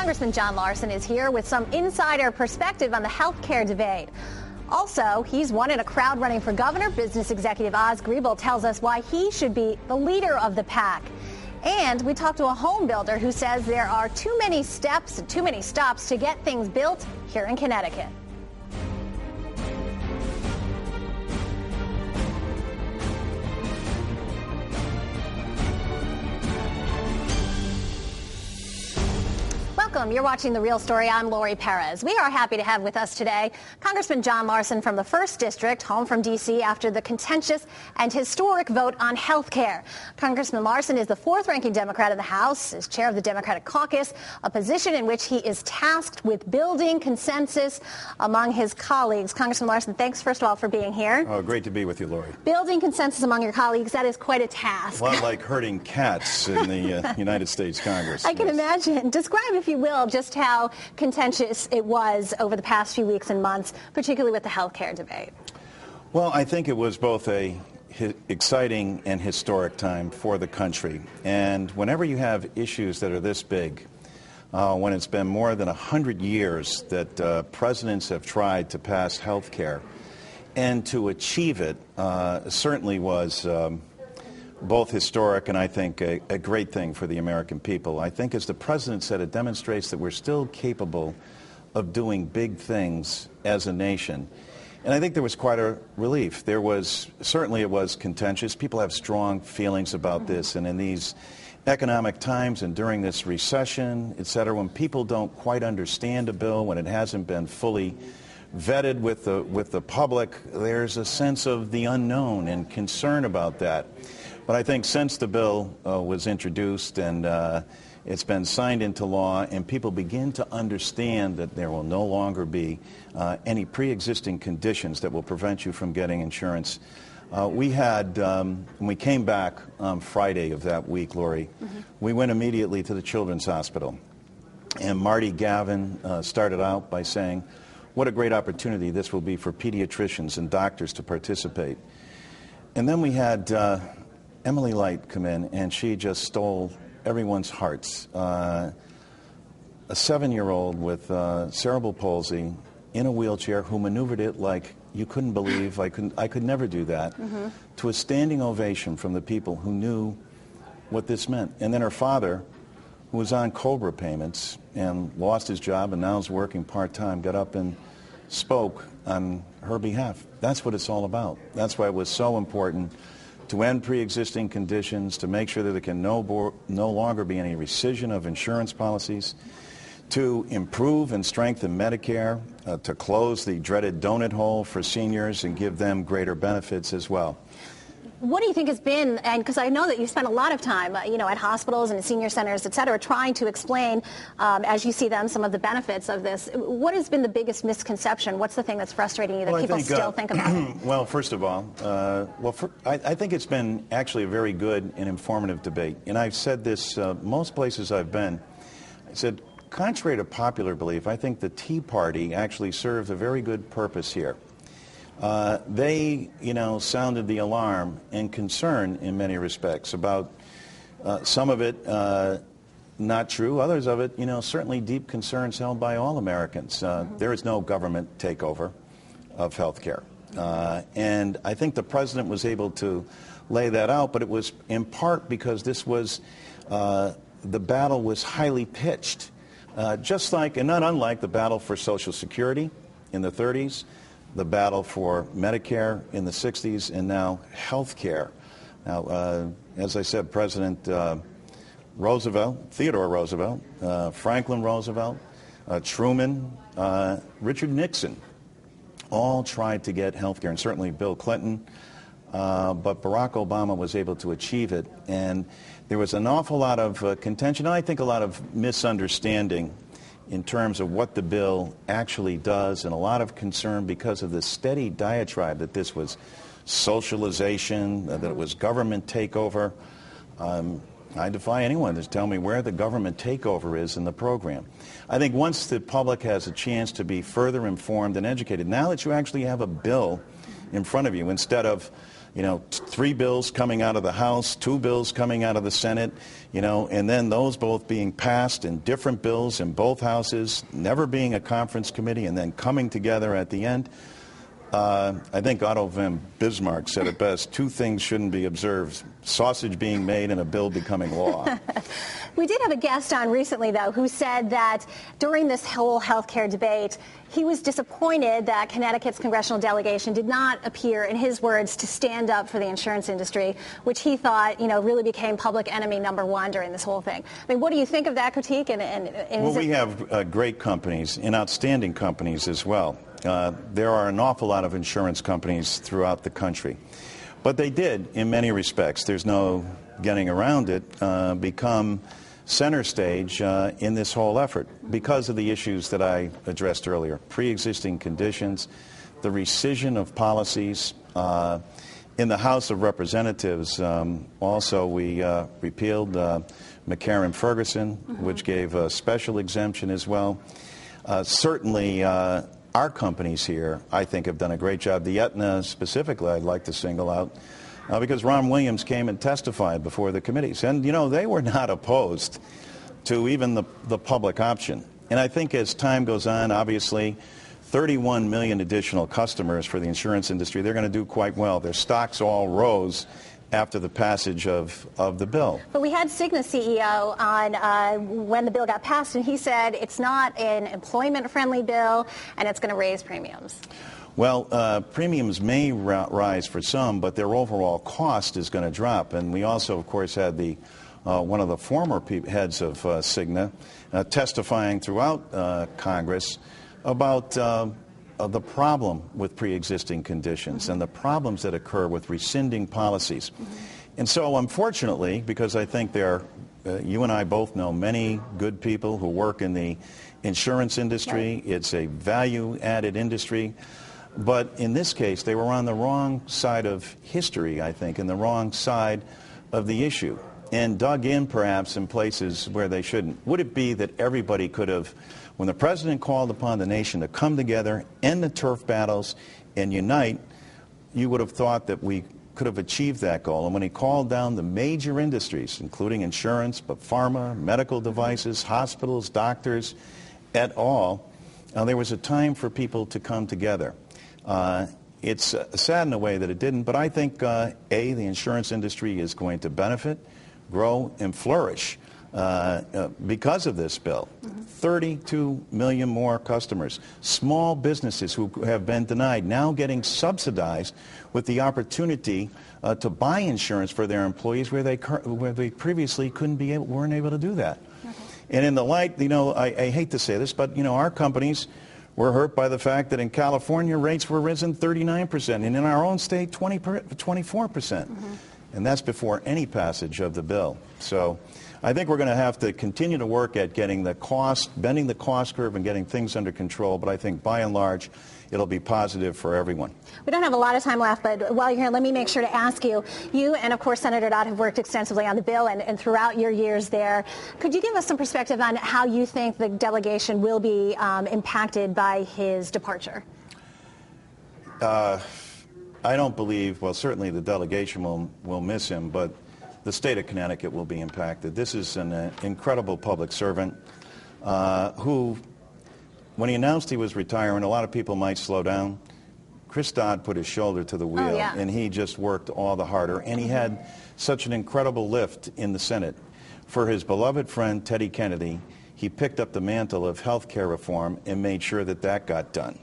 Congressman John Larson is here with some insider perspective on the health care debate. Also, he's one in a crowd running for governor. Business executive Oz Griebel tells us why he should be the leader of the pack. And we talked to a home builder who says there are too many steps and too many stops to get things built here in Connecticut. Welcome. You're watching The Real Story. I'm Lori Perez. We are happy to have with us today Congressman John Larson from the 1st District, home from D.C. after the contentious and historic vote on health care. Congressman Larson is the 4th-ranking Democrat in the House, is chair of the Democratic Caucus, a position in which he is tasked with building consensus among his colleagues. Congressman Larson, thanks, first of all, for being here. Oh, great to be with you, Lori. Building consensus among your colleagues, that is quite a task. A lot like herding cats in the United States Congress. I can imagine. Describe, if you will, just how contentious it was over the past few weeks and months, particularly with the health care debate. Well, I think it was both a exciting and historic time for the country. And whenever you have issues that are this big, when it's been more than 100 years that presidents have tried to pass health care, and to achieve it certainly was both historic and I think a great thing for the American people. I think, as the president said, it demonstrates that we're still capable of doing big things as a nation. And I think there was quite a relief. Certainly it was contentious. People have strong feelings about this, and in these economic times and during this recession, et cetera, when people don't quite understand a bill, when it hasn't been fully vetted with the public, there's a sense of the unknown and concern about that. But I think since the bill was introduced and it's been signed into law and people begin to understand that there will no longer be any pre-existing conditions that will prevent you from getting insurance. When we came back on Friday of that week, Lori, we went immediately to the Children's Hospital. And Marty Gavin started out by saying, what a great opportunity this will be for pediatricians and doctors to participate. And then we had Emily Light come in, and she just stole everyone's hearts. A 7-year-old with cerebral palsy in a wheelchair who maneuvered it like you couldn't believe. I could never do that. To a standing ovation from the people who knew what this meant. And then her father, who was on COBRA payments and lost his job and now is working part-time, got up and spoke on her behalf. That's what it's all about. That's why it was so important to end pre-existing conditions, to make sure that there can no longer be any rescission of insurance policies, to improve and strengthen Medicare, to close the dreaded donut hole for seniors and give them greater benefits as well. What do you think has been, and because I know that you spent a lot of time, at hospitals and senior centers, et cetera, trying to explain, as you see them, some of the benefits of this. What has been the biggest misconception? What's the thing that's frustrating you that people still think about it? Well, first of all, I think it's been actually a very good and informative debate. And I've said this most places I've been. I said, contrary to popular belief, I think the Tea Party actually served a very good purpose here. They, sounded the alarm and concern in many respects about some of it not true, others of it, certainly deep concerns held by all Americans. There is no government takeover of health care. And I think the president was able to lay that out, but it was in part because this was, the battle was highly pitched, just like, and not unlike the battle for Social Security in the 30s, the battle for Medicare in the 60s, and now health care. Now, as I said, President Theodore Roosevelt, Franklin Roosevelt, Truman, Richard Nixon, all tried to get health care, and certainly Bill Clinton, but Barack Obama was able to achieve it. And there was an awful lot of contention, and I think a lot of misunderstanding in terms of what the bill actually does, and a lot of concern because of the steady diatribe that this was socialization, that it was government takeover. I defy anyone to tell me where the government takeover is in the program. I think once the public has a chance to be further informed and educated, now that you actually have a bill in front of you, instead of 3 bills coming out of the House, 2 bills coming out of the Senate, and then those both being passed in different bills in both houses, never being a conference committee, and then coming together at the end. I think Otto von Bismarck said it best: 2 things shouldn't be observed: sausage being made and a bill becoming law. We did have a guest on recently, though, who said that during this whole health care debate, he was disappointed that Connecticut's congressional delegation did not appear, in his words, to stand up for the insurance industry, which he thought, really became public enemy #1 during this whole thing. I mean, what do you think of that critique? Well, we have great companies and outstanding companies as well. There are an awful lot of insurance companies throughout the country. But they did, in many respects, there's no getting around it, become center stage in this whole effort because of the issues that I addressed earlier: pre-existing conditions, the rescission of policies. In the House of Representatives, also we repealed McCarran-Ferguson, which gave a special exemption as well. Certainly, our companies here, I think, have done a great job. The Aetna specifically, I'd like to single out, because Ron Williams came and testified before the committees. And, they were not opposed to even the public option. And I think as time goes on, obviously, 31 million additional customers for the insurance industry, they're going to do quite well. Their stocks all rose after the passage of the bill. But we had Cigna CEO on when the bill got passed, and he said it's not an employment-friendly bill, and it's going to raise premiums. Well, premiums may rise for some, but their overall cost is going to drop. And we also, of course, had one of the former heads of Cigna testifying throughout Congress about the problem with pre-existing conditions and the problems that occur with rescinding policies. And so, unfortunately, because I think you and I both know many good people who work in the insurance industry. Right. It's a value-added industry. But in this case, they were on the wrong side of history, I think, and the wrong side of the issue, and dug in perhaps in places where they shouldn't. Would it be that everybody could have, when the president called upon the nation to come together, end the turf battles, and unite, you would have thought that we could have achieved that goal. And when he called down the major industries, including insurance, but pharma, medical devices, hospitals, doctors, et al., there was a time for people to come together. It's sad in a way that it didn't, but I think, the insurance industry is going to benefit, grow, and flourish because of this bill. 32 million more customers. Small businesses who have been denied now getting subsidized with the opportunity to buy insurance for their employees where they previously weren't able to do that. And in the light, I hate to say this, but, our companies were hurt by the fact that in California rates were risen 39%, and in our own state 24%. And that's before any passage of the bill. So I think we're going to have to continue to work at bending the cost curve and getting things under control, but I think by and large it'll be positive for everyone. We don't have a lot of time left, but while you're here, let me make sure to ask you and of course Senator Dodd have worked extensively on the bill and throughout your years there. Could you give us some perspective on how you think the delegation will be impacted by his departure? I don't believe, well, certainly the delegation will miss him, but the state of Connecticut will be impacted. This is an incredible public servant who, when he announced he was retiring, a lot of people might slow down. Chris Dodd put his shoulder to the wheel, and he just worked all the harder. And he had such an incredible lift in the Senate. For his beloved friend, Teddy Kennedy, he picked up the mantle of health care reform and made sure that that got done.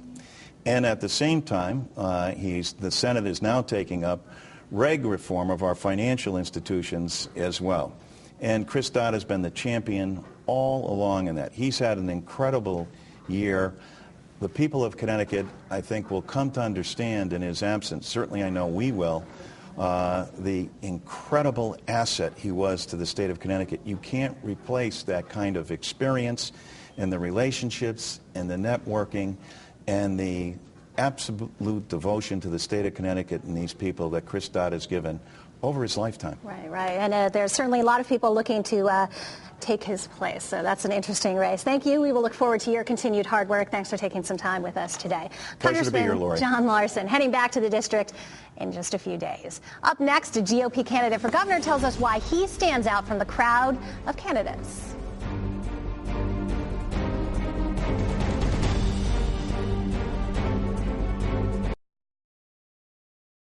And at the same time, the Senate is now taking up reg reform of our financial institutions as well. And Chris Dodd has been the champion all along in that. He's had an incredible year. The people of Connecticut, I think, will come to understand in his absence, certainly I know we will, the incredible asset he was to the state of Connecticut. You can't replace that kind of experience and the relationships and the networking and the absolute devotion to the state of Connecticut and these people that Chris Dodd has given over his lifetime. Right. And there's certainly a lot of people looking to take his place. So that's an interesting race. Thank you. We will look forward to your continued hard work. Thanks for taking some time with us today. Pleasure to be here, Lori. John Larson, heading back to the district in just a few days. Up next, a GOP candidate for governor tells us why he stands out from the crowd of candidates.